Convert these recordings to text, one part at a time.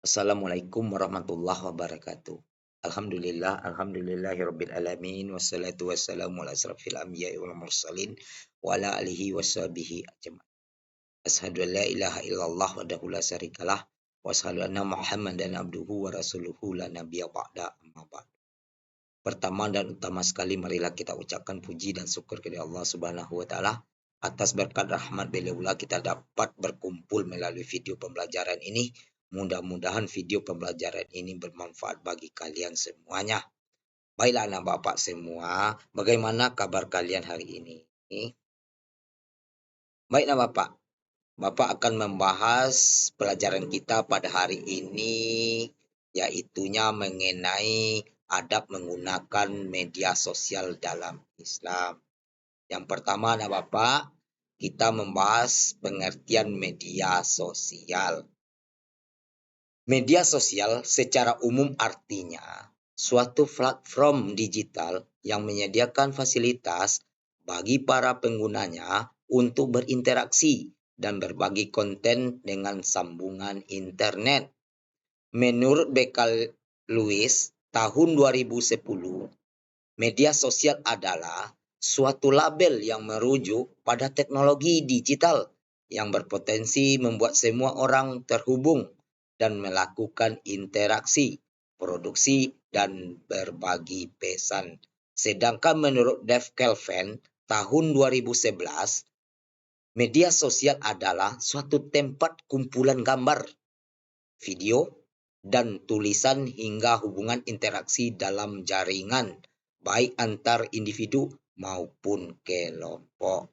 Assalamualaikum warahmatullahi wabarakatuh. Alhamdulillahirabbil alamin wassalatu wassalamu ala asrafil anbiya'i wal mursalin wa ala alihi washabihi ajmain. Asyhadu an la ilaha illallah wahdahu la syarikalah wa asyhadu anna Muhammadan abduhu wa rasuluhu la nabiyya ba'da amma ba'd. Pertama dan utama sekali marilah kita ucapkan puji dan syukur kepada Allah Subhanahu wa taala atas berkat rahmat beliaulah kita dapat berkumpul melalui video pembelajaran ini. Mudah-mudahan video pembelajaran ini bermanfaat bagi kalian semuanya. Baiklah anak bapak semua, bagaimana kabar kalian hari ini? Baiklah bapak, bapak akan membahas pelajaran kita pada hari ini, yaitunya mengenai adab menggunakan media sosial dalam Islam. Yang pertama anak bapak, kita membahas pengertian media sosial. Media sosial secara umum artinya suatu platform digital yang menyediakan fasilitas bagi para penggunanya untuk berinteraksi dan berbagi konten dengan sambungan internet. Menurut Bekal Lewis tahun 2010, media sosial adalah suatu label yang merujuk pada teknologi digital yang berpotensi membuat semua orang terhubung dan melakukan interaksi, produksi, dan berbagi pesan. Sedangkan menurut Dave Kelvin tahun 2011, media sosial adalah suatu tempat kumpulan gambar, video, dan tulisan hingga hubungan interaksi dalam jaringan, baik antar individu maupun kelompok.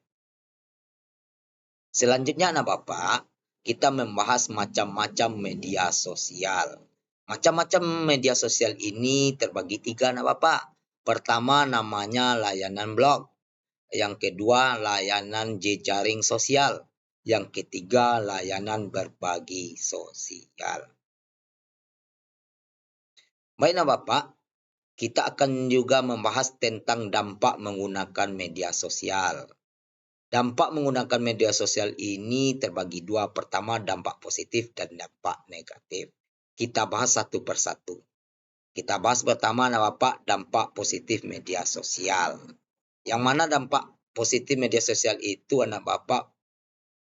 Selanjutnya anak bapak, kita membahas macam-macam media sosial. Macam-macam media sosial ini terbagi 3 anak bapak. Pertama namanya layanan blog. Yang kedua layanan jejaring sosial. Yang ketiga layanan berbagi sosial. Baiklah bapak, kita akan juga membahas tentang dampak menggunakan media sosial. Dampak menggunakan media sosial ini terbagi 2. Pertama, dampak positif dan dampak negatif. Kita bahas satu persatu. Kita bahas pertama, anak bapak, dampak positif media sosial. Yang mana dampak positif media sosial itu, anak bapak?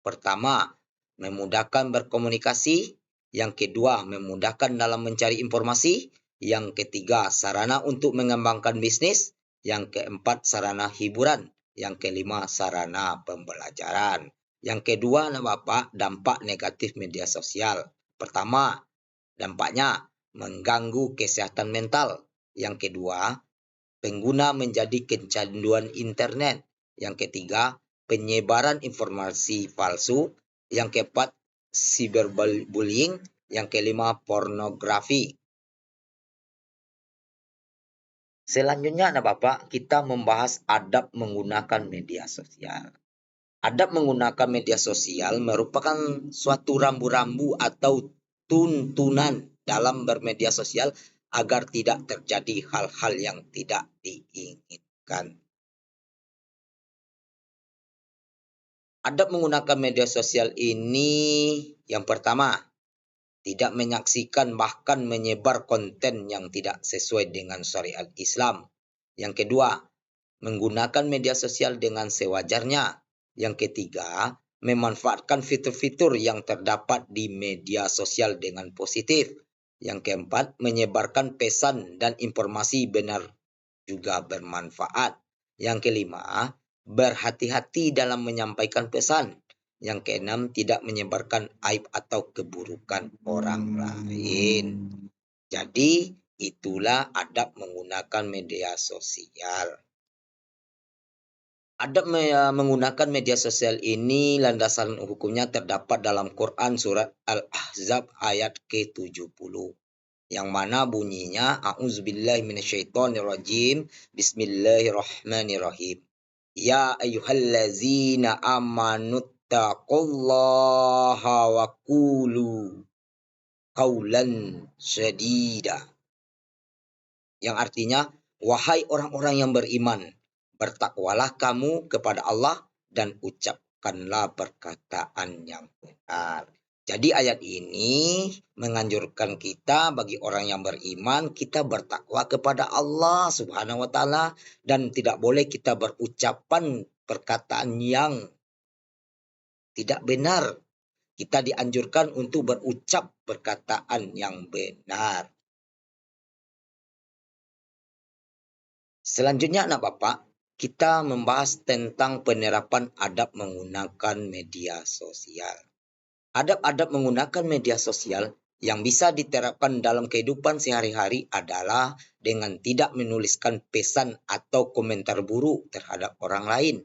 Pertama, memudahkan berkomunikasi. Yang kedua, memudahkan dalam mencari informasi. Yang ketiga, sarana untuk mengembangkan bisnis. Yang keempat, sarana hiburan. Yang kelima, sarana pembelajaran. Yang kedua, anak bapak, dampak negatif media sosial. Pertama, dampaknya mengganggu kesehatan mental. Yang kedua, pengguna menjadi kecanduan internet. Yang ketiga, penyebaran informasi palsu. Yang keempat, cyberbullying. Yang kelima, pornografi. Selanjutnya anak bapak, kita membahas adab menggunakan media sosial. Adab menggunakan media sosial merupakan suatu rambu-rambu atau tuntunan dalam bermedia sosial agar tidak terjadi hal-hal yang tidak diinginkan. Adab menggunakan media sosial ini yang pertama, tidak menyaksikan bahkan menyebar konten yang tidak sesuai dengan syariat Islam. Yang kedua, menggunakan media sosial dengan sewajarnya. Yang ketiga, memanfaatkan fitur-fitur yang terdapat di media sosial dengan positif. Yang keempat, menyebarkan pesan dan informasi benar juga bermanfaat. Yang kelima, berhati-hati dalam menyampaikan pesan. Yang keenam, tidak menyebarkan aib atau keburukan orang lain. Jadi, itulah adab menggunakan media sosial. Adab menggunakan media sosial ini landasan hukumnya terdapat dalam Quran surat Al-Ahzab ayat ke-70. Yang mana bunyinya, A'udzubillahi minasyaitonirrajim, Bismillahirrahmanirrahim. Ya ayyuhallazina amanu taqullaha wa qulu qaulan sadida. Yang artinya, wahai orang-orang yang beriman, bertakwalah kamu kepada Allah dan ucapkanlah perkataan yang benar. Jadi ayat ini menganjurkan kita bagi orang yang beriman, kita bertakwa kepada Allah Subhanahu wa taala dan tidak boleh kita berucapan perkataan yang tidak benar. Kita dianjurkan untuk berucap perkataan yang benar. Selanjutnya anak Bapak, kita membahas tentang penerapan adab menggunakan media sosial. Adab-adab menggunakan media sosial yang bisa diterapkan dalam kehidupan sehari-hari adalah dengan tidak menuliskan pesan atau komentar buruk terhadap orang lain.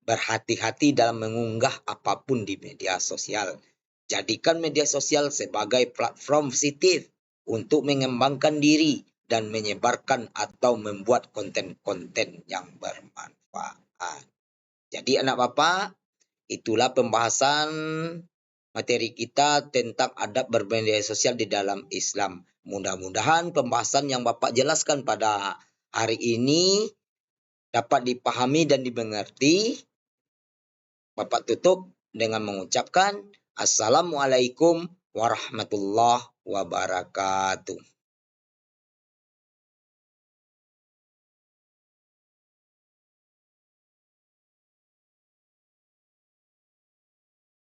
Berhati-hati dalam mengunggah apapun di media sosial. Jadikan media sosial sebagai platform positif untuk mengembangkan diri dan menyebarkan atau membuat konten-konten yang bermanfaat. Jadi anak Bapak, itulah pembahasan materi kita tentang adab bermedia sosial di dalam Islam. Mudah-mudahan pembahasan yang Bapak jelaskan pada hari ini dapat dipahami dan dimengerti. Bapak tutup dengan mengucapkan Assalamualaikum warahmatullahi wabarakatuh.